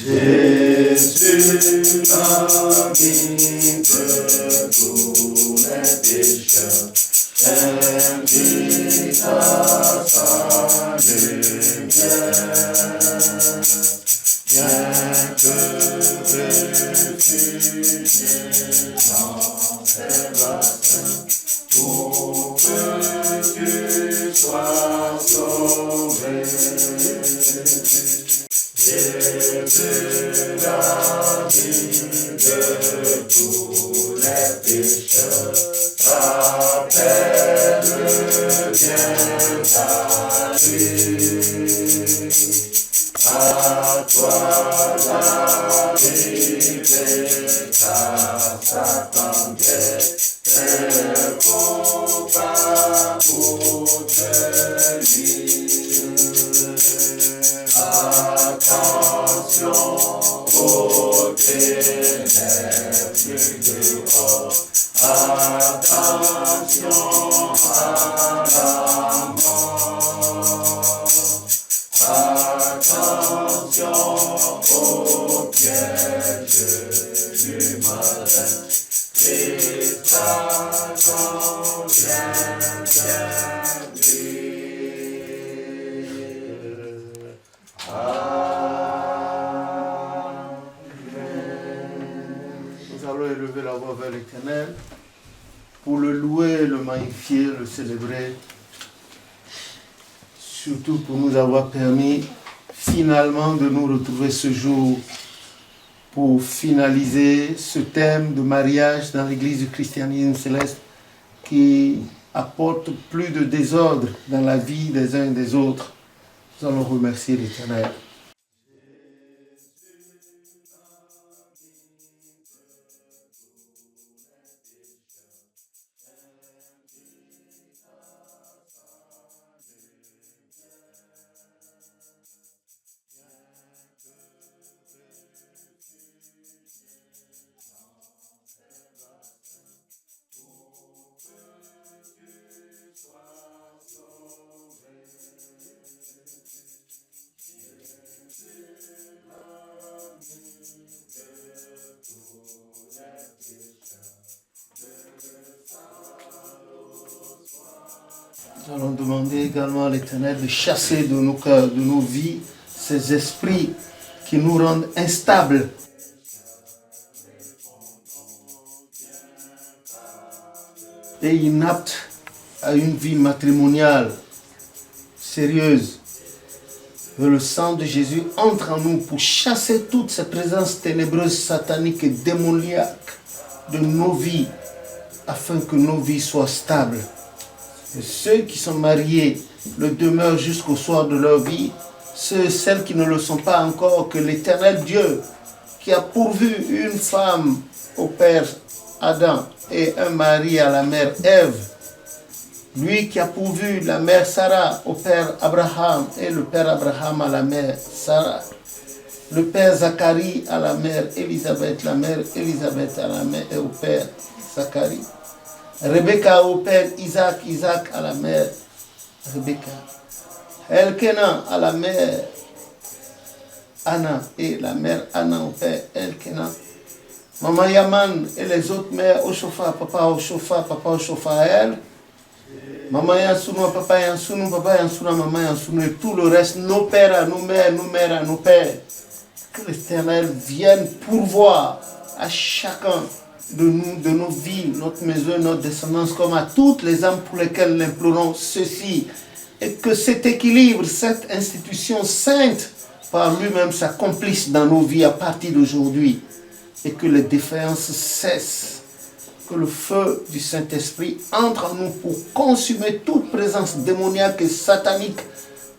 Jésus a mis de tous les pécheurs, invite à sa lumière. Viens te réfugier dans tes bassins pour que tu sois sauvé. Jésus l'ami de tous les pécheurs, appelle bien à lui. À toi la vérité s'attendait, tes combats pour te lire. Attention aux ténèbres dehors, attention à la mort, attention aux pièges du malin. Christ t'attend, viens lui. Nous allons élever la voix vers l'Éternel pour le louer, le magnifier, le célébrer. Surtout pour nous avoir permis finalement de nous retrouver ce jour pour finaliser ce thème de mariage dans l'Église du christianisme céleste qui apporte plus de désordre dans la vie des uns et des autres. Nous allons remercier l'Éternel. Nous allons demander également à l'Éternel de chasser de nos cœurs, de nos vies, ces esprits qui nous rendent instables. Et inaptes à une vie matrimoniale sérieuse. Que le sang de Jésus entre en nous pour chasser toutes ces présences ténébreuses, sataniques et démoniaques de nos vies, afin que nos vies soient stables. Et ceux qui sont mariés le demeurent jusqu'au soir de leur vie. Ceux et celles qui ne le sont pas encore, que l'Éternel Dieu, qui a pourvu une femme au père Adam et un mari à la mère Ève, lui qui a pourvu la mère Sarah au père Abraham et le père Abraham à la mère Sarah, le père Zacharie à la mère Élisabeth, la mère Élisabeth à la mère et au père Zacharie, Rebecca au père Isaac, Isaac à la mère Rebecca, Elkenan à la mère Anna et la mère Anna au père Elkenan, Maman Yaman et les autres mères Oshofa, papa Oshofa, papa Oshofaël, Maman Yansounou, papa Yansounou, papa Yansounou, maman Yansounou et tout le reste, nos pères à nos mères, nos mères à nos pères. Que l'Éternel vienne pourvoir à chacun de nous, de nos vies, notre maison, notre descendance, comme à toutes les âmes pour lesquelles nous implorons ceci. Et que cet équilibre, cette institution sainte, par lui-même s'accomplisse dans nos vies à partir d'aujourd'hui. Et que les défaillances cessent. Que le feu du Saint-Esprit entre en nous pour consumer toute présence démoniaque et satanique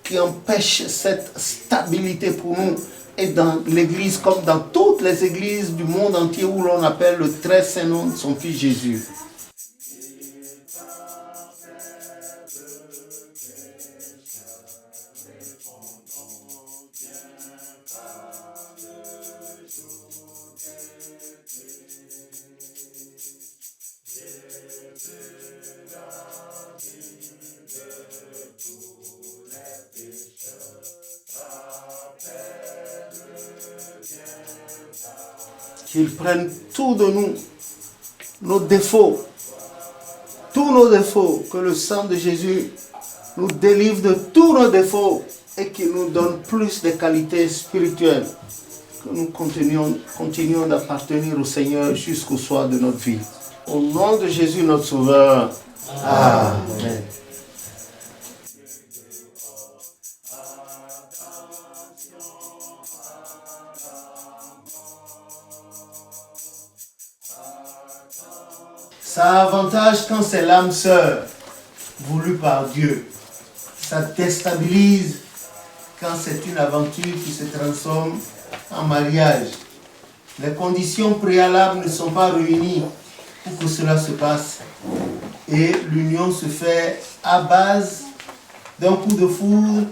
qui empêche cette stabilité pour nous. Et dans l'Église, comme dans toutes les églises du monde entier où l'on appelle le très saint nom de son Fils Jésus. qu'il prenne tout de nous, nos défauts, tous nos défauts, que le sang de Jésus nous délivre de tous nos défauts et qu'il nous donne plus de qualités spirituelles, que nous continuons d'appartenir au Seigneur jusqu'au soir de notre vie. Au nom de Jésus, notre Sauveur. Amen. Ça a avantage quand c'est l'âme sœur, voulue par Dieu. Ça déstabilise quand c'est une aventure qui se transforme en mariage. Les conditions préalables ne sont pas réunies pour que cela se passe. Et l'union se fait à base d'un coup de foudre,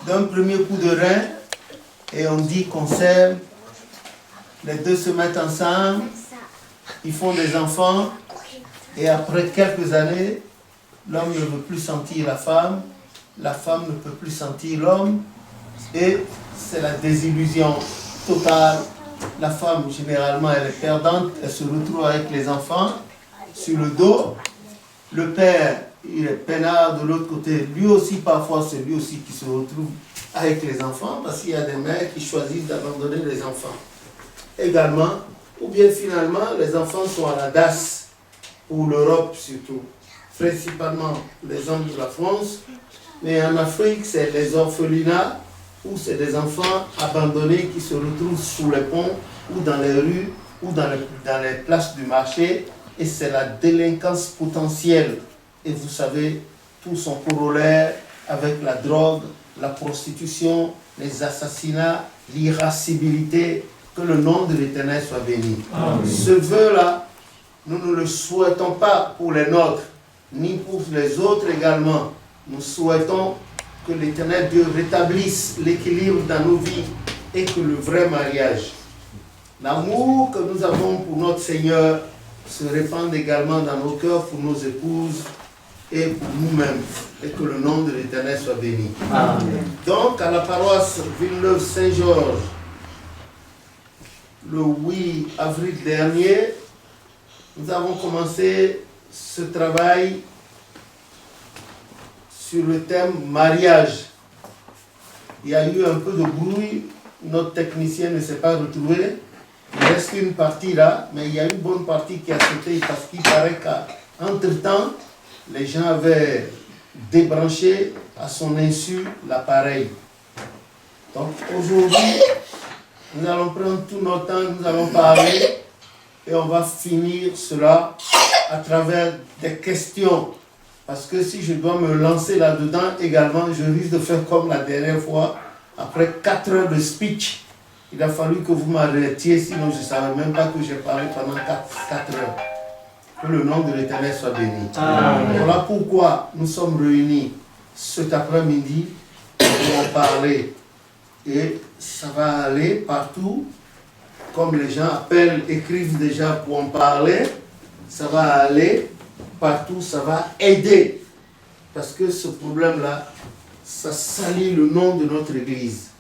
d'un premier coup de rein, et on dit qu'on s'aime. Les deux se mettent ensemble, ils font des enfants, et après quelques années, l'homme ne veut plus sentir la femme ne peut plus sentir l'homme, et c'est la désillusion totale. La femme, généralement, elle est perdante, elle se retrouve avec les enfants sur le dos. Le père, il est peinard de l'autre côté. Lui aussi, parfois, c'est lui aussi qui se retrouve avec les enfants, parce qu'il y a des mères qui choisissent d'abandonner les enfants. Également, ou bien finalement, les enfants sont à la DAS, pour l'Europe surtout, principalement les hommes de la France, mais en Afrique, c'est les orphelinats, où c'est des enfants abandonnés qui se retrouvent sous les ponts, ou dans les rues, ou dans les places du marché, et c'est la délinquance potentielle. Et vous savez, tout son corollaire avec la drogue, la prostitution, les assassinats, l'irascibilité. Que le nom de l'Éternel soit béni. Amen. Ce vœu-là, nous ne le souhaitons pas pour les nôtres, ni pour les autres également. Nous souhaitons que l'Éternel Dieu rétablisse l'équilibre dans nos vies et que le vrai mariage, l'amour que nous avons pour notre Seigneur, se répande également dans nos cœurs pour nos épouses et pour nous-mêmes. Et que le nom de l'Éternel soit béni. Amen. Donc, à la paroisse Villeneuve-Saint-Georges, le 8 avril dernier, nous avons commencé ce travail sur le thème mariage. Il y a eu un peu de bruit, notre technicien ne s'est pas retrouvé. Il reste une partie là, mais il y a une bonne partie qui a sauté parce qu'il paraît qu'entre-temps, les gens avaient débranché à son insu l'appareil. Donc aujourd'hui, nous allons prendre tout notre temps, nous allons parler et on va finir cela à travers des questions. Parce que si je dois me lancer là-dedans également, je risque de faire comme la dernière fois. Après 4 heures de speech, il a fallu que vous m'arrêtiez, sinon je ne savais même pas que j'ai parlé pendant 4 heures. Que le nom de l'Éternel soit béni. Amen. Voilà pourquoi nous sommes réunis cet après-midi pour en parler. Et ça va aller partout, comme les gens appellent, écrivent déjà pour en parler. Ça va aller partout, ça va aider. Parce que ce problème-là, ça salit le nom de notre Église.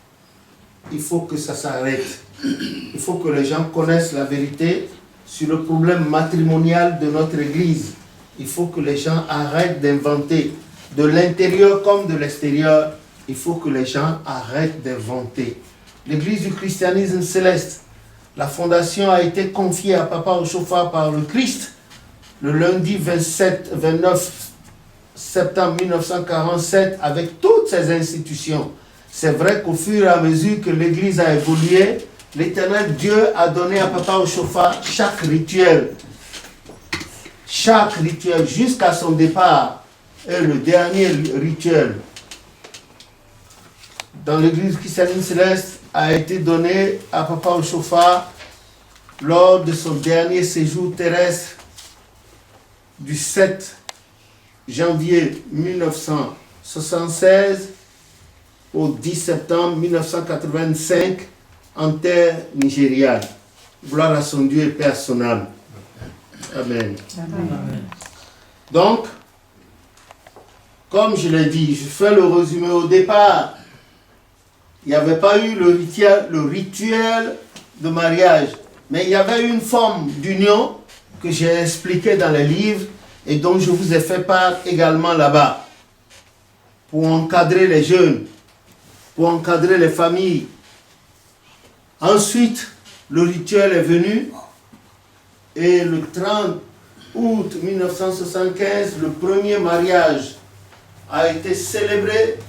Il faut que ça s'arrête. Il faut que les gens connaissent la vérité sur le problème matrimonial de notre Église. Il faut que les gens arrêtent d'inventer, de l'intérieur comme de l'extérieur. Il faut que les gens arrêtent d'inventer. L'Église du christianisme céleste, la fondation a été confiée à Papa Ochofa par le Christ le lundi 29 septembre 1947 avec toutes ses institutions. C'est vrai qu'au fur et à mesure que l'Église a évolué, l'Éternel Dieu a donné à Papa Ochofa chaque rituel jusqu'à son départ. Et le dernier rituel dans l'Église chrétienne céleste a été donné à Papa Ochofa lors de son dernier séjour terrestre du 7 janvier 1976 au 10 septembre 1985 en terre nigériane. Gloire à son Dieu et paix à son âme. Amen. Amen. Donc, comme je l'ai dit, je fais le résumé au départ. Il n'y avait pas eu le rituel de mariage. Mais il y avait une forme d'union que j'ai expliquée dans les livres et dont je vous ai fait part également là-bas. Pour encadrer les jeunes, pour encadrer les familles. Ensuite, le rituel est venu et le 30 août 1975, le premier mariage a été célébré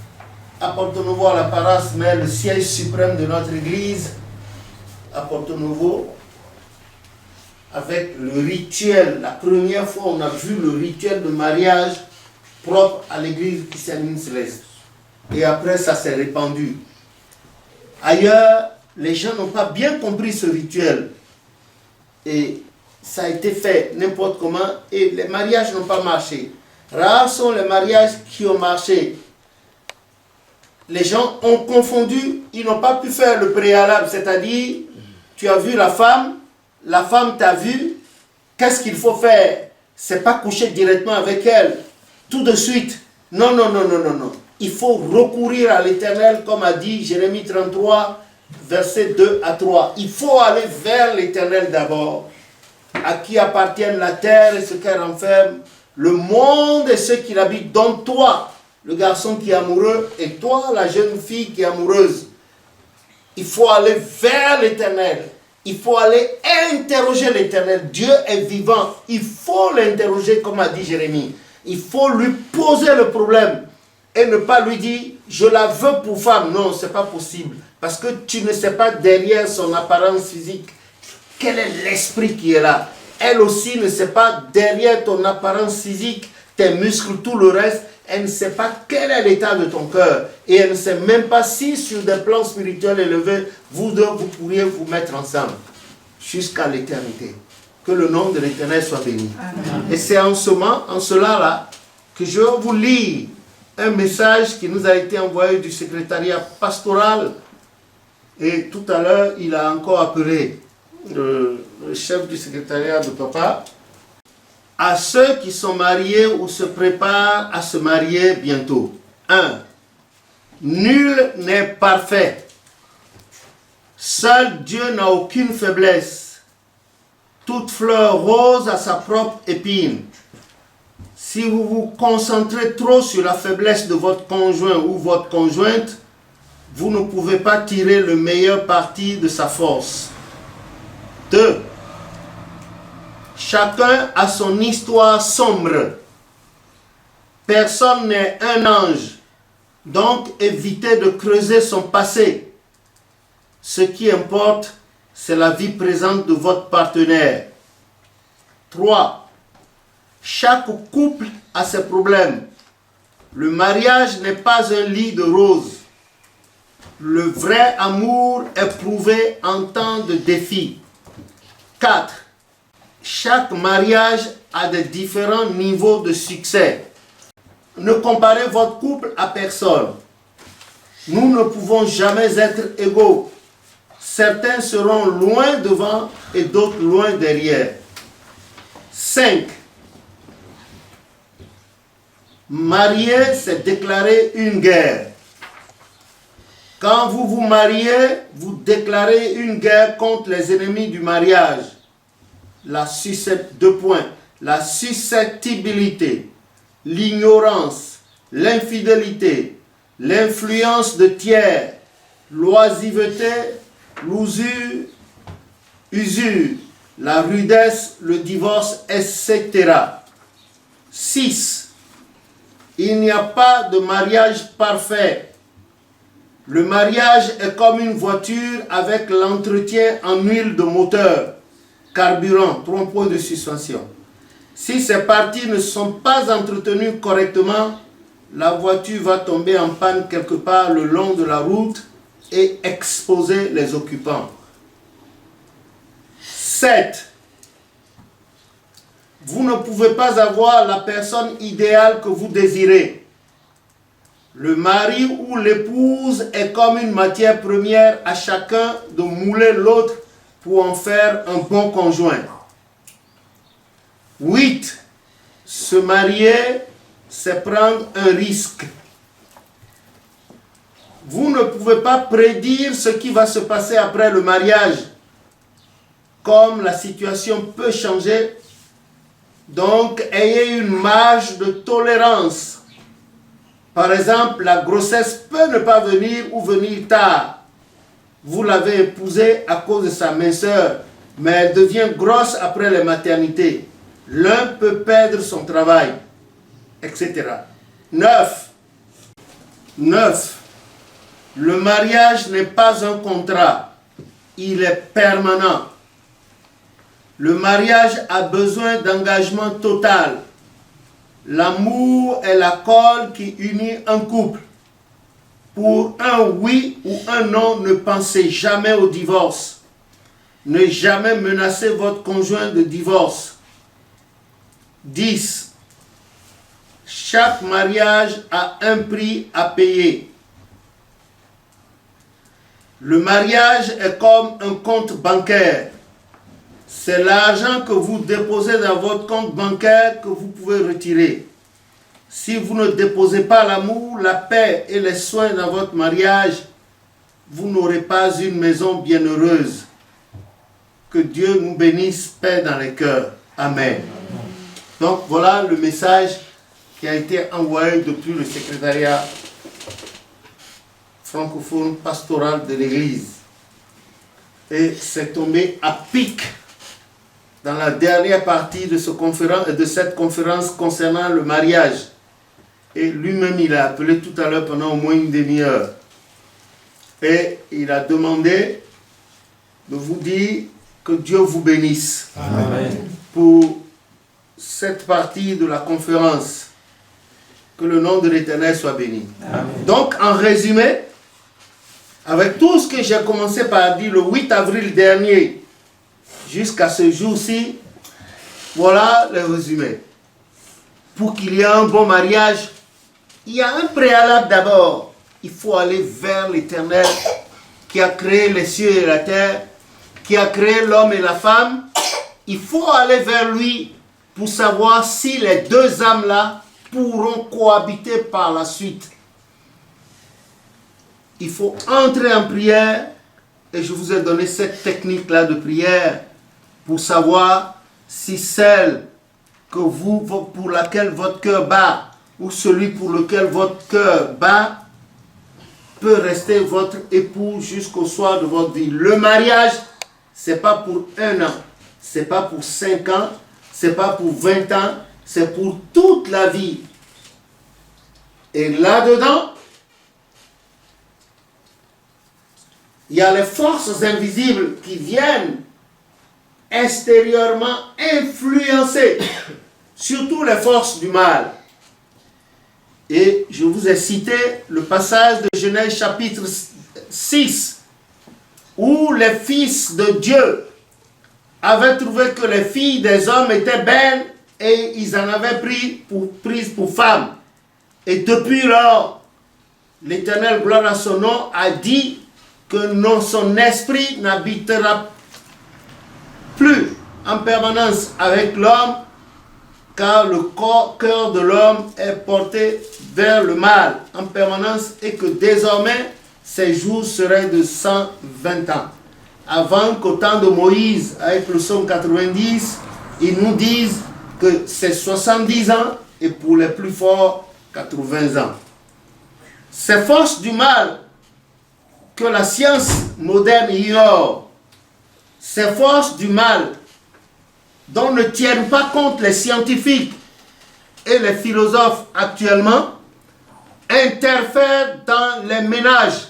à Porto Novo, à la paroisse, mais le siège suprême de notre église à Porto Novo, avec le rituel. La première fois, on a vu le rituel de mariage propre à l'église chrétienne céleste. Et après, ça s'est répandu. Ailleurs, les gens n'ont pas bien compris ce rituel. Et ça a été fait n'importe comment et les mariages n'ont pas marché. Rares sont les mariages qui ont marché. Les gens ont confondu, ils n'ont pas pu faire le préalable, c'est-à-dire, tu as vu la femme t'a vu, qu'est-ce qu'il faut faire? C'est pas coucher directement avec elle, tout de suite. Non. Il faut recourir à l'Éternel, comme a dit Jérémie 33, versets 2 à 3. Il faut aller vers l'Éternel d'abord, à qui appartiennent la terre et ce qu'elle renferme, le monde et ceux qui l'habitent, dont toi, le garçon qui est amoureux, et toi, la jeune fille qui est amoureuse. Il faut aller vers l'Éternel. Il faut aller interroger l'Éternel. Dieu est vivant. Il faut l'interroger, comme a dit Jérémie. Il faut lui poser le problème et ne pas lui dire « je la veux pour femme ». Non, ce n'est pas possible. Parce que tu ne sais pas derrière son apparence physique quel est l'esprit qui est là. Elle aussi ne sait pas derrière ton apparence physique, tes muscles, tout le reste. Elle ne sait pas quel est l'état de ton cœur. Et elle ne sait même pas si sur des plans spirituels élevés, vous deux, vous pourriez vous mettre ensemble jusqu'à l'éternité. Que le nom de l'Éternel soit béni. Amen. Et c'est en cela que je vais vous lire un message qui nous a été envoyé du secrétariat pastoral. Et tout à l'heure, il a encore appelé le chef du secrétariat de papa. À ceux qui sont mariés ou se préparent à se marier bientôt. 1. Nul n'est parfait. Seul Dieu n'a aucune faiblesse. Toute fleur rose a sa propre épine. Si vous vous concentrez trop sur la faiblesse de votre conjoint ou votre conjointe, vous ne pouvez pas tirer le meilleur parti de sa force. 2. Chacun a son histoire sombre. Personne n'est un ange. Donc, évitez de creuser son passé. Ce qui importe, c'est la vie présente de votre partenaire. 3. Chaque couple a ses problèmes. Le mariage n'est pas un lit de roses. Le vrai amour est prouvé en temps de défi. 4. Chaque mariage a de différents niveaux de succès. Ne comparez votre couple à personne. Nous ne pouvons jamais être égaux. Certains seront loin devant et d'autres loin derrière. 5. Marier, c'est déclarer une guerre. Quand vous vous mariez, vous déclarez une guerre contre les ennemis du mariage. La susceptibilité, l'ignorance, l'infidélité, l'influence de tiers, l'oisiveté, l'usure, la rudesse, le divorce, etc. 6. Il n'y a pas de mariage parfait. Le mariage est comme une voiture avec l'entretien en huile de moteur, carburant, trompe-l'œil de suspension. Si ces parties ne sont pas entretenues correctement, la voiture va tomber en panne quelque part le long de la route et exposer les occupants. 7. Vous ne pouvez pas avoir la personne idéale que vous désirez. Le mari ou l'épouse est comme une matière première à chacun de mouler l'autre pour en faire un bon conjoint. 8. Se marier, c'est prendre un risque. Vous ne pouvez pas prédire ce qui va se passer après le mariage. comme la situation peut changer, donc ayez une marge de tolérance. Par exemple, la grossesse peut ne pas venir ou venir tard. Vous l'avez épousée à cause de sa minceur, mais elle devient grosse après la maternité. L'un peut perdre son travail, etc. 9. Le mariage n'est pas un contrat, il est permanent. Le mariage a besoin d'engagement total. L'amour est la colle qui unit un couple. Pour un oui ou un non, ne pensez jamais au divorce. Ne jamais menacer votre conjoint de divorce. 10. Chaque mariage a un prix à payer. Le mariage est comme un compte bancaire. C'est l'argent que vous déposez dans votre compte bancaire que vous pouvez retirer. Si vous ne déposez pas l'amour, la paix et les soins dans votre mariage, vous n'aurez pas une maison bienheureuse. Que Dieu nous bénisse, paix dans les cœurs. Amen. Donc voilà le message qui a été envoyé depuis le secrétariat francophone pastoral de l'Église. Et c'est tombé à pic dans la dernière partie de cette conférence concernant le mariage. Et lui-même, il a appelé tout à l'heure pendant au moins une demi-heure. Et il a demandé de vous dire que Dieu vous bénisse. Amen. Pour cette partie de la conférence. Que le nom de l'Éternel soit béni. Amen. Donc, en résumé, avec tout ce que j'ai commencé par dire le 8 avril dernier, jusqu'à ce jour-ci, voilà le résumé. Pour qu'il y ait un bon mariage, il y a un préalable d'abord. Il faut aller vers l'Éternel qui a créé les cieux et la terre, qui a créé l'homme et la femme. Il faut aller vers lui pour savoir si les deux âmes-là pourront cohabiter par la suite. Il faut entrer en prière, et je vous ai donné cette technique-là de prière pour savoir si celle pour laquelle votre cœur bat ou celui pour lequel votre cœur bat peut rester votre époux jusqu'au soir de votre vie. Le mariage, c'est pas pour 1 an, c'est pas pour 5 ans, c'est pas pour 20 ans, c'est pour toute la vie. Et là-dedans, il y a les forces invisibles qui viennent extérieurement influencer, surtout les forces du mal. Et je vous ai cité le passage de Genèse chapitre 6, où les fils de Dieu avaient trouvé que les filles des hommes étaient belles et ils en avaient prise pour femmes. Et depuis lors, l'Éternel, gloire à son nom, a dit que non, son esprit n'habitera plus en permanence avec l'homme, car le cœur de l'homme est porté vers le mal en permanence et que désormais ses jours seraient de 120 ans. Avant qu'au temps de Moïse, avec le psaume 90, ils nous disent que c'est 70 ans et pour les plus forts, 80 ans. Ces forces du mal que la science moderne ignore, ces forces du mal dont ne tiennent pas compte les scientifiques et les philosophes actuellement, interfèrent dans les ménages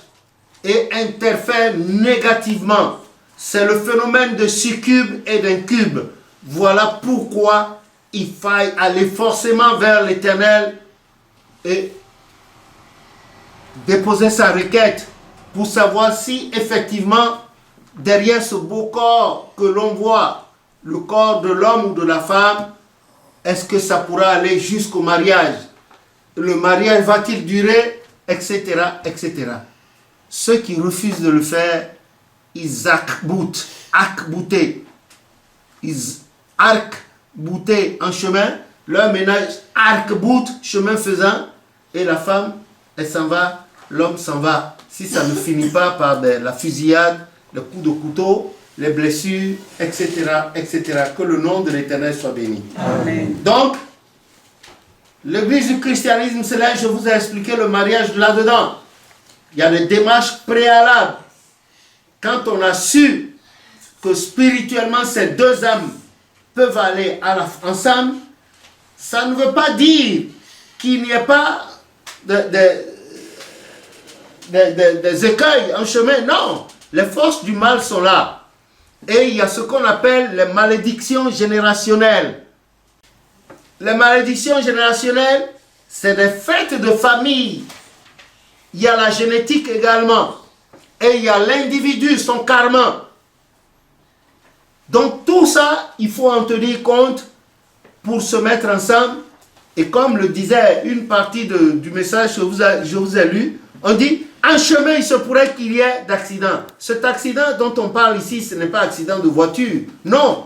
et interfèrent négativement. C'est le phénomène de succube et d'incube. Voilà pourquoi il faille aller forcément vers l'Éternel et déposer sa requête pour savoir si effectivement derrière ce beau corps que l'on voit, le corps de l'homme ou de la femme, est-ce que ça pourra aller jusqu'au mariage? Le mariage va-t-il durer? Etc. etc. Ceux qui refusent de le faire, ils arc-boutent, ils arc-boutent en chemin, leur ménage arc-boute, chemin faisant, et la femme, elle s'en va, l'homme s'en va. Si ça ne finit pas par la fusillade, le coup de couteau, les blessures, etc., etc. Que le nom de l'Éternel soit béni. Amen. Donc, l'église du christianisme, c'est là, je vous ai expliqué le mariage là-dedans. Il y a des démarches préalables. Quand on a su que spirituellement ces deux âmes peuvent aller ensemble, ça ne veut pas dire qu'il n'y ait pas des écueils en chemin. Non, les forces du mal sont là. Et il y a ce qu'on appelle les malédictions générationnelles. Les malédictions générationnelles, c'est des fêtes de famille. Il y a la génétique également. Et il y a l'individu, son karma. Donc tout ça, il faut en tenir compte pour se mettre ensemble. Et comme le disait une partie du message que je vous ai lu, on dit, en chemin, il se pourrait qu'il y ait d'accident. Cet accident dont on parle ici, ce n'est pas accident de voiture. Non.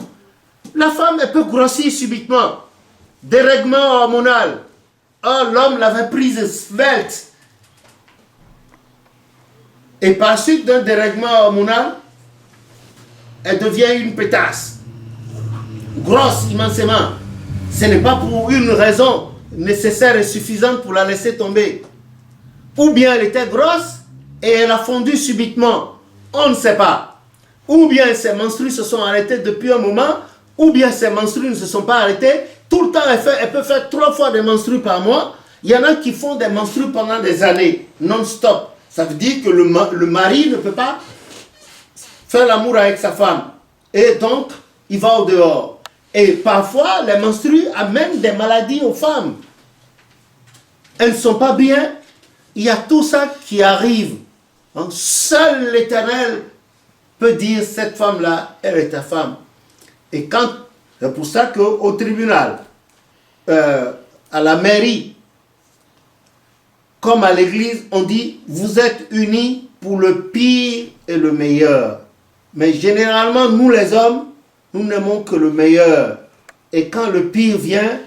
La femme, elle peut grossir subitement. Dérèglement hormonal. Oh, l'homme l'avait prise svelte. Et par suite d'un dérèglement hormonal, elle devient une pétasse. Grosse, immensément. Ce n'est pas pour une raison nécessaire et suffisante pour la laisser tomber. Ou bien elle était grosse et elle a fondu subitement. On ne sait pas. Ou bien ses menstrues se sont arrêtées depuis un moment, ou bien ses menstrues ne se sont pas arrêtées. Tout le temps, elle peut faire 3 fois des menstrues par mois. Il y en a qui font des menstrues pendant des années, non-stop. Ça veut dire que le mari ne peut pas faire l'amour avec sa femme. Et donc, il va au dehors. Et parfois, les menstrues amènent des maladies aux femmes. Elles ne sont pas bien. Il y a tout ça qui arrive. Hein? Seul l'Éternel peut dire, cette femme-là, elle est ta femme. Et quand, c'est pour ça qu'au tribunal, à la mairie, comme à l'église, on dit, vous êtes unis pour le pire et le meilleur. Mais généralement, nous les hommes, nous n'aimons que le meilleur. Et quand le pire vient,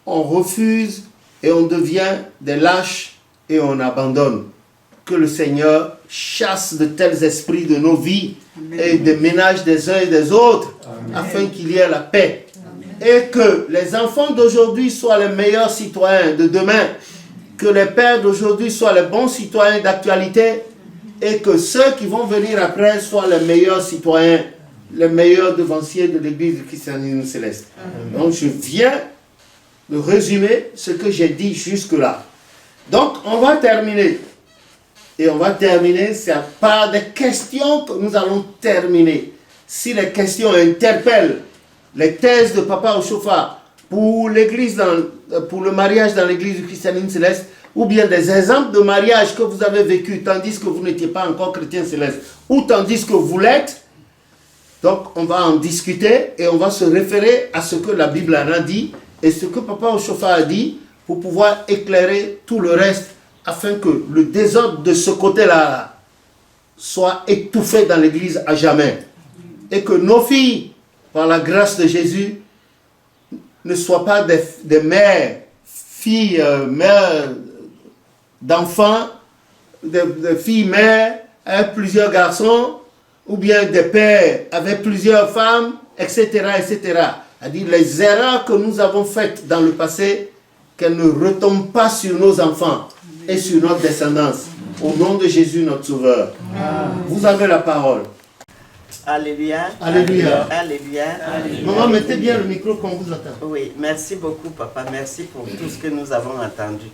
on refuse et on devient des lâches et on abandonne. Que le Seigneur chasse de tels esprits de nos vies. Amen. Et des ménages des uns et des autres. Amen. Afin qu'il y ait la paix. Amen. Et que les enfants d'aujourd'hui soient les meilleurs citoyens de demain. Que les pères d'aujourd'hui soient les bons citoyens d'actualité. Et que ceux qui vont venir après soient les meilleurs citoyens, les meilleurs devanciers de l'église du christianisme céleste. Amen. Donc je viens de résumer ce que j'ai dit jusque-là. Donc on va terminer. Et on va terminer, c'est par des questions que nous allons terminer. Si les questions interpellent les thèses de Papa Ochofa pour l'église, pour le mariage dans l'église du christianisme céleste, ou bien des exemples de mariage que vous avez vécu tandis que vous n'étiez pas encore chrétien céleste, ou tandis que vous l'êtes, donc on va en discuter et on va se référer à ce que la Bible en a dit et ce que Papa Ochofa a dit pour pouvoir éclairer tout le reste afin que le désordre de ce côté-là soit étouffé dans l'église à jamais. Et que nos filles, par la grâce de Jésus, ne soient pas des mères, filles, mères d'enfants, des filles mères avec plusieurs garçons, ou bien des pères avec plusieurs femmes, etc., etc. C'est-à-dire les erreurs que nous avons faites dans le passé, qu'elles ne retombent pas sur nos enfants et sur notre descendance. Au nom de Jésus, notre Sauveur. Amen. Vous avez la parole. Alléluia. Alléluia. Alléluia. Alléluia. Maman, mettez bien le micro qu'on vous attend. Oui, merci beaucoup, papa. Merci pour tout ce que nous avons entendu.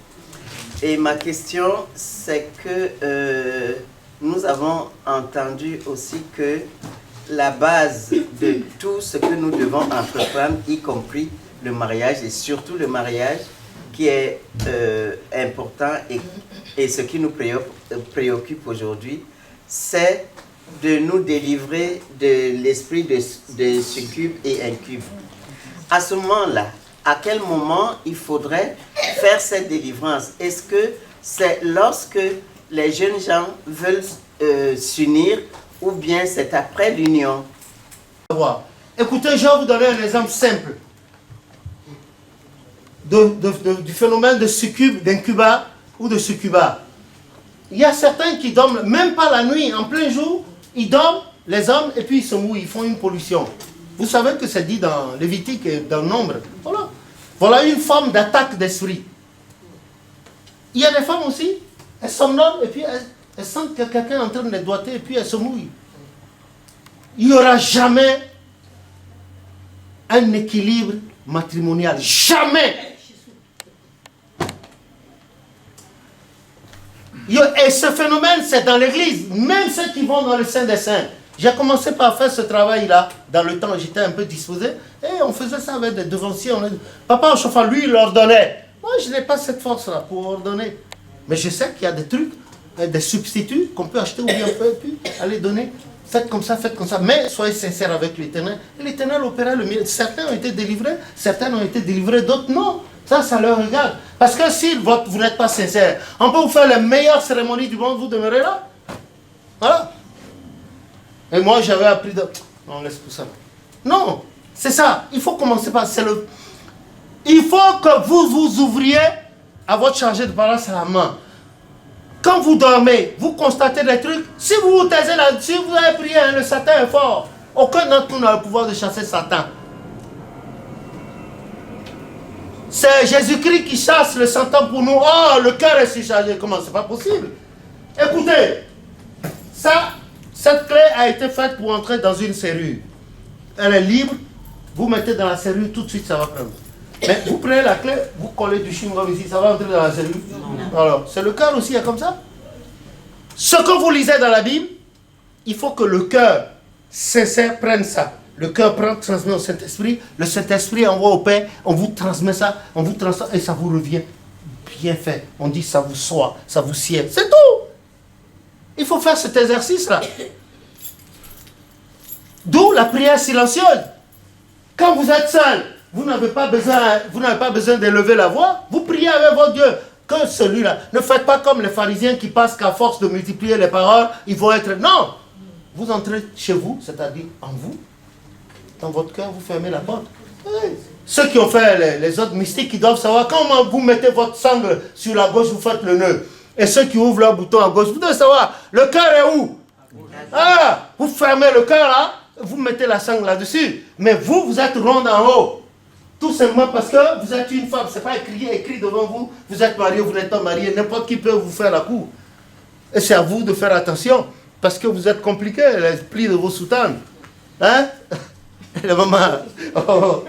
Et ma question, c'est que nous avons entendu aussi que la base de tout ce que nous devons entreprendre, y compris le mariage, et surtout le mariage, qui est important et ce qui nous préoccupe aujourd'hui, c'est de nous délivrer de l'esprit de succube et incube. À ce moment-là, à quel moment il faudrait faire cette délivrance? Est-ce que c'est lorsque les jeunes gens veulent s'unir ou bien c'est après l'union? Écoutez, je vais vous donner un exemple simple du phénomène de succube, d'incuba ou de succuba. Il y a certains qui dorment, même pas la nuit, en plein jour, ils dorment, les hommes, et puis ils se mouillent, ils font une pollution. Vous savez que c'est dit dans Lévitique et dans Nombre. Voilà. Voilà une forme d'attaque d'esprit. Il y a des femmes aussi, elles somnolent et puis elles sentent que quelqu'un est en train de les doigter et puis elles se mouillent. Il n'y aura jamais un équilibre matrimonial. Jamais. Et ce phénomène, c'est dans l'église. Même ceux qui vont dans le Saint des Saints. J'ai commencé par faire ce travail-là. Dans le temps, j'étais un peu disposé. Et on faisait ça avec des devanciers. Papa, chauffeur, lui, il ordonnait. Moi, je n'ai pas cette force-là pour ordonner. Mais je sais qu'il y a des trucs, des substituts qu'on peut acheter ou bien on peut aller donner. Faites comme ça, faites comme ça. Mais soyez sincères avec l'Éternel. Et l'Éternel opérait le mieux. Certains ont été délivrés, certains ont été délivrés, d'autres non. Ça leur regarde. Parce que si vous n'êtes pas sincère, on peut vous faire les meilleures cérémonies du monde, vous demeurez là. Voilà. Et moi, j'avais appris de... Non, laisse tout ça. Non, c'est ça. Il faut commencer par... Il faut que vous ouvriez à votre chargé de parole à la main. Quand vous dormez, vous constatez des trucs. Si vous vous taisez là-dessus, vous avez prié, hein, le Satan est fort. Aucun d'entre nous n'a le pouvoir de chasser Satan. C'est Jésus-Christ qui chasse le Satan pour nous. Oh, le cœur est surchargé. Comment? C'est pas possible. Écoutez, cette clé a été faite pour entrer dans une serrure. Elle est libre. Vous mettez dans la serrure, tout de suite ça va prendre. Mais vous prenez la clé, vous collez du chewing-gum ici, ça va entrer dans la serrure. Alors, c'est le cœur aussi, comme ça. Ce que vous lisez dans la Bible, il faut que le cœur sincère prenne ça. Le cœur transmet au Saint-Esprit, le Saint-Esprit envoie au Père, on vous transmet ça, et ça vous revient bien fait. On dit ça vous soit, ça vous sied. C'est tout. Il faut faire cet exercice-là. D'où la prière silencieuse. Quand vous êtes seul, vous n'avez pas besoin d'élever la voix. Vous priez avec votre Dieu. Que celui-là. Ne faites pas comme les pharisiens qui pensent qu'à force de multiplier les paroles, ils vont être... Non. Vous entrez chez vous, c'est-à-dire en vous. Dans votre cœur, vous fermez la porte. Oui. Ceux qui ont fait les autres mystiques, ils doivent savoir comment vous mettez votre sangle sur la gauche, vous faites le nœud. Et ceux qui ouvrent leur bouton à gauche, vous devez savoir, le cœur est où? Ah, vous fermez le cœur là, vous mettez la sangle là-dessus. Mais vous êtes ronde en haut. Tout simplement parce que vous êtes une femme. Ce n'est pas écrit devant vous. Vous êtes marié, vous n'êtes pas marié. N'importe qui peut vous faire la cour. Et c'est à vous de faire attention. Parce que vous êtes compliqué, les plis de vos soutanes. Hein? La maman. Oh.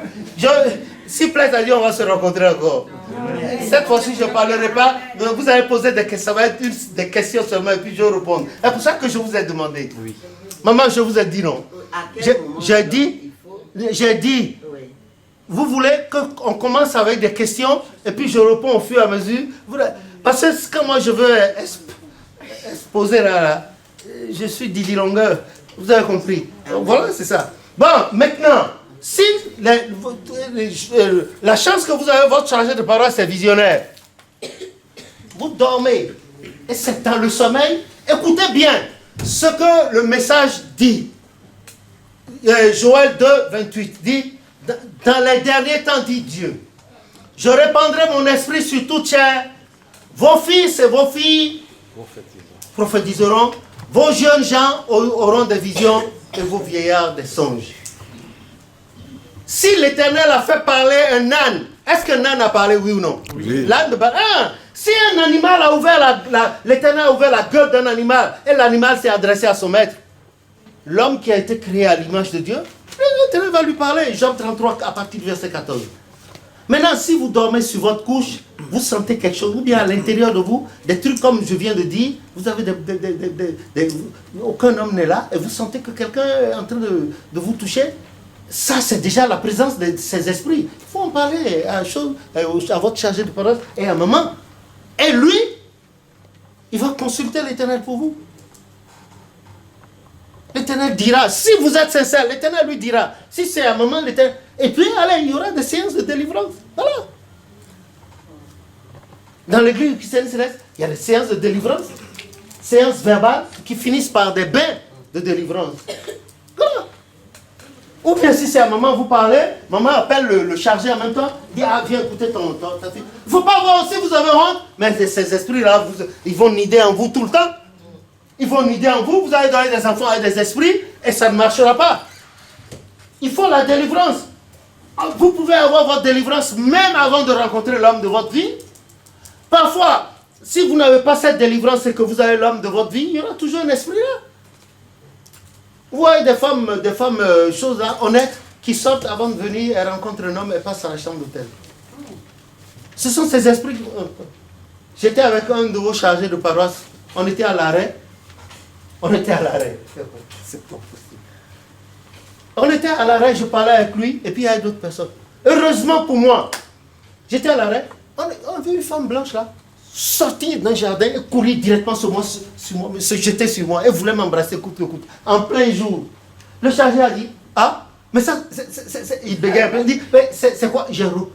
Si plaît à Dieu, on va se rencontrer encore. Cette fois-ci, je ne parlerai pas. Vous allez poser des questions. Ça va être des questions seulement et puis je vais répondre. C'est pour ça que je vous ai demandé. Oui. Maman, je vous ai dit non. J'ai dit, vous voulez qu'on commence avec des questions et puis je réponds au fur et à mesure. Parce que quand moi je veux exposer là, je suis Didi Longueur. Vous avez compris. Donc, voilà, c'est ça. Bon, maintenant, si la chance que vous avez, votre chargé de parole, c'est visionnaire. Vous dormez. Et c'est dans le sommeil. Écoutez bien ce que le message dit. Joël 2, 28 dit, dans les derniers temps, dit Dieu, je répandrai mon esprit sur toute chair. Vos fils et vos filles prophétiseront. Vos jeunes gens auront des visions et vos vieillards des songes. Si l'Éternel a fait parler un âne, est-ce qu'un âne a parlé, oui ou non? Oui. L'âne de si un animal a ouvert l'Éternel a ouvert la gueule d'un animal et l'animal s'est adressé à son maître, l'homme qui a été créé à l'image de Dieu, l'Éternel va lui parler. Job 33 à partir du verset 14. Maintenant, si vous dormez sur votre couche, vous sentez quelque chose, ou bien à l'intérieur de vous, des trucs comme je viens de dire, vous avez aucun homme n'est là, et vous sentez que quelqu'un est en train de vous toucher, ça c'est déjà la présence de ces esprits. Il faut en parler à votre chargé de parole et à maman. Et lui, il va consulter l'Éternel pour vous. L'Éternel dira, si vous êtes sincère, l'Éternel lui dira, si c'est à maman, l'Éternel... Et puis, allez, il y aura des séances de délivrance. Voilà. Dans l'église chrétienne céleste, il y a des séances de délivrance, séances verbales qui finissent par des bains de délivrance. Voilà. Ou bien si c'est à maman, vous parlez, maman appelle le chargé en même temps, dit, ah, viens écouter ta fille. Il ne faut pas voir si vous avez honte, mais ces esprits-là, ils vont nider en vous tout le temps. Ils vont nider en vous, vous allez donner des enfants à des esprits et ça ne marchera pas. Il faut la délivrance. Vous pouvez avoir votre délivrance même avant de rencontrer l'homme de votre vie. Parfois, si vous n'avez pas cette délivrance et que vous avez l'homme de votre vie, il y aura toujours un esprit là. Vous voyez des femmes choses là, honnêtes, qui sortent avant de venir et rencontrent un homme et passent à la chambre d'hôtel. Ce sont ces esprits. J'étais avec un de vos chargés de paroisse. On était à l'arrêt. C'est pas possible. On était à l'arrêt, je parlais avec lui, et puis il y a d'autres personnes. Heureusement pour moi, j'étais à l'arrêt. On a vu une femme blanche là, sortir d'un jardin et courir directement sur moi, se jeter sur moi, et voulait m'embrasser coûte que coûte, en plein jour. Le chargé a dit, ah, mais ça, il bégaye un peu, il dit, mais c'est quoi, j'ai roué.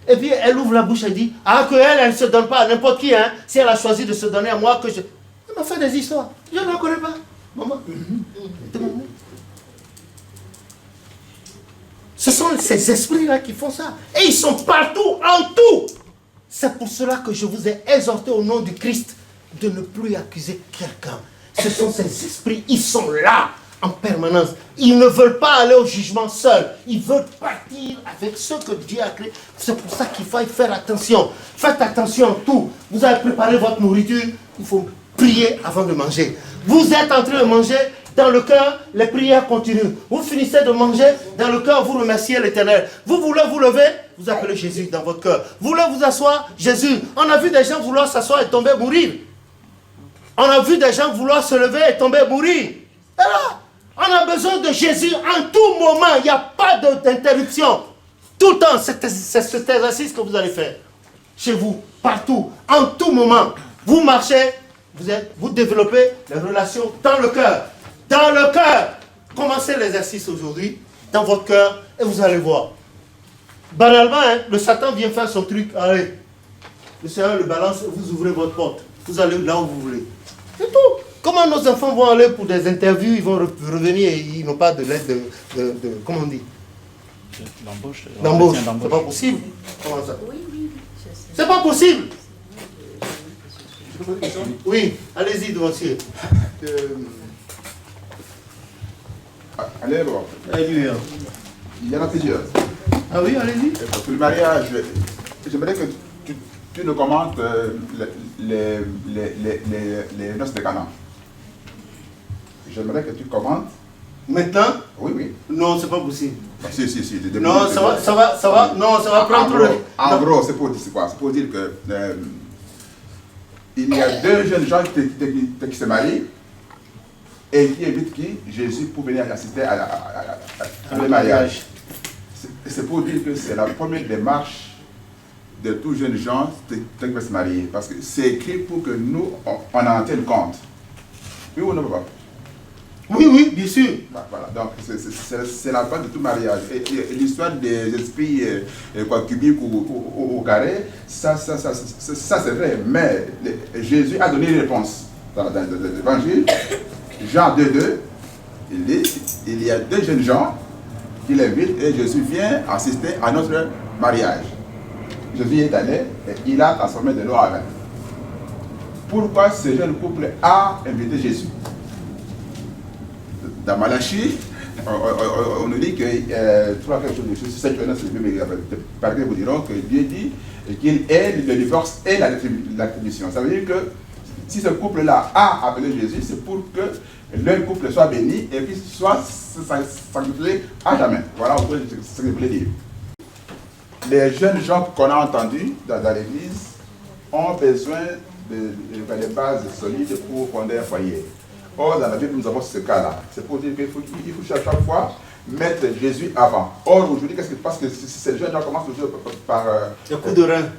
Et puis elle ouvre la bouche et dit, ah, elle ne se donne pas à n'importe qui, hein, si elle a choisi de se donner à moi, que je... Elle m'a fait des histoires, je ne la connais pas, maman. Ce sont ces esprits-là qui font ça. Et ils sont partout, en tout. C'est pour cela que je vous ai exhorté au nom du Christ de ne plus accuser quelqu'un. Ce sont ces esprits, ils sont là en permanence. Ils ne veulent pas aller au jugement seuls. Ils veulent partir avec ce que Dieu a créé. C'est pour ça qu'il faut faire attention. Faites attention à tout. Vous avez préparé votre nourriture. Il faut prier avant de manger. Vous êtes en train de manger. Dans le cœur, les prières continuent. Vous finissez de manger, dans le cœur, vous remerciez l'Éternel. Vous voulez vous lever, vous appelez Jésus dans votre cœur. Vous voulez vous asseoir, Jésus. On a vu des gens vouloir s'asseoir et tomber mourir. On a vu des gens vouloir se lever et tomber mourir. Et là, on a besoin de Jésus en tout moment. Il n'y a pas d'interruption. Tout le temps, c'est cet exercice que vous allez faire. Chez vous, partout, en tout moment. Vous marchez, vous développez les relations dans le cœur. Dans le cœur. Commencez l'exercice aujourd'hui, dans votre cœur, et vous allez voir. Banalement, hein, le Satan vient faire son truc. Allez, le Seigneur le balance, vous ouvrez votre porte. Vous allez là où vous voulez. C'est tout. Comment nos enfants vont aller pour des interviews, ils vont revenir et ils n'ont pas de lettre de comment on dit? D'embauche. D'embauche. C'est pas possible. Comment ça? Oui. C'est pas possible. Oui, allez-y, dossier. Allez, bon. Alléluia. Il y en a plusieurs. Ah oui, allez-y. Pour le mariage, j'aimerais que tu nous commentes les noces de Cana. J'aimerais que tu commentes. Maintenant? Oui. Non, c'est pas possible. Si. Non, ça va prendre le... En gros, c'est pour dire quoi? C'est pour dire que il y a deux jeunes gens qui se marient et qui invitent qui? Jésus pour venir assister à le mariage. C'est pour dire que c'est la première démarche de tous jeunes gens qui veulent se marier. Parce que c'est écrit pour que nous, on en tienne compte. Oui ou non, papa? Oui, bien sûr. Voilà, donc c'est la base de tout mariage. Et l'histoire des esprits cubiques ou carrés, ça c'est vrai. Mais Jésus a donné une réponse dans l'évangile. Jean 2:2, il dit, il y a deux jeunes gens qui l'invitent et Jésus vient assister à notre mariage. Jésus est allé et il a transformé de l'eau en vin. Pourquoi ce jeune couple a invité Jésus? Dans Malachie, on nous dit que trois quelque chose de cette par vous diront que Dieu dit qu'il est le divorce et la rétribution. Ça veut dire que si ce couple-là a appelé Jésus, c'est pour que leur couple soit béni et qu'il soit sanctifié à jamais. Voilà ce que je voulais dire. Les jeunes gens qu'on a entendus dans l'église ont besoin de bases solides pour fonder un foyer. Or, dans la Bible, nous avons ce cas-là. C'est pour dire qu'il faut chaque fois mettre Jésus avant. Or, aujourd'hui, qu'est-ce qui se passe? Que ces jeunes gens commencent toujours par le coup de rein.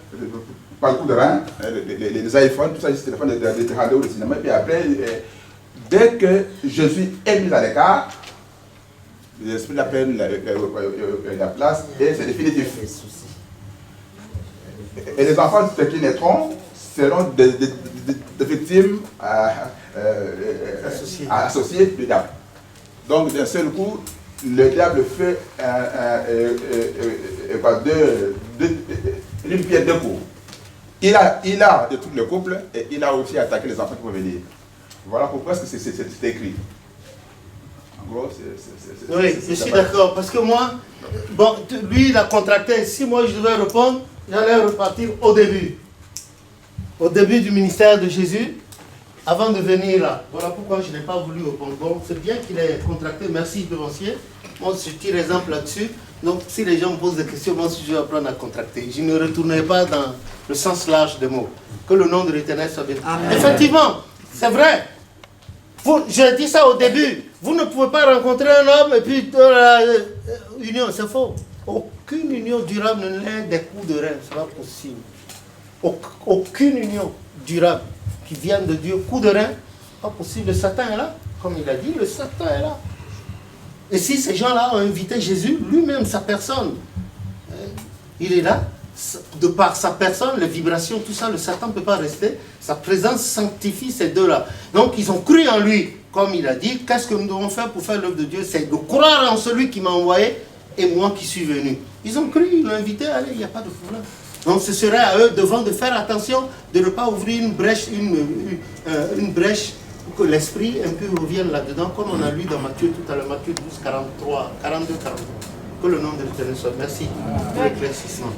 Par le coup de rein, les iPhones, tout ça, les téléphones, les radios, le cinéma. Et puis après, dès que Jésus est mis à l'écart, l'esprit l'appelle la place et c'est définitif. Et les enfants qui naîtront seront des victimes associées du diable. Donc d'un seul coup, le diable fait une pierre deux coups. il a détruit le couple et il a aussi attaqué les enfants qui vont venir. Voilà pourquoi c'est écrit. En gros, oui, je suis d'accord. Parce que moi, bon, lui, il a contracté. Si moi, je devais répondre, j'allais repartir au début. Au début du ministère de Jésus, avant de venir là. Voilà pourquoi je n'ai pas voulu répondre. Bon, c'est bien qu'il ait contracté. Merci, devancier. Moi, je tire exemple là-dessus. Donc, si les gens me posent des questions, moi, je vais apprendre à contracter. Je ne retournerai pas dans le sens large des mots. Que le nom de l'Éternel soit bien. Effectivement, c'est vrai. Je dis ça au début. Vous ne pouvez pas rencontrer un homme et puis union, c'est faux. Aucune union durable ne l'est des coups de rein. Ce n'est pas possible. Aucune union durable qui vienne de Dieu, coup de rein, pas possible. Le Satan est là. Comme il a dit, le Satan est là. Et si ces gens-là ont invité Jésus, lui-même, sa personne, il est là. De par sa personne, les vibrations, tout ça, le Satan ne peut pas rester. Sa présence sanctifie ces deux-là. Donc, ils ont cru en lui. Comme il a dit, qu'est-ce que nous devons faire pour faire l'œuvre de Dieu? C'est de croire en celui qui m'a envoyé et moi qui suis venu. Ils ont cru, ils l'ont invité, allez, il n'y a pas de problème. Donc, ce serait à eux devant de faire attention, de ne pas ouvrir une brèche, une brèche pour que l'esprit un peu revienne là-dedans, comme on a lu dans Matthieu tout à l'heure, Matthieu 12, 42, 43. Que le nom de l'Éternel soit. Merci pour l'éclaircissement.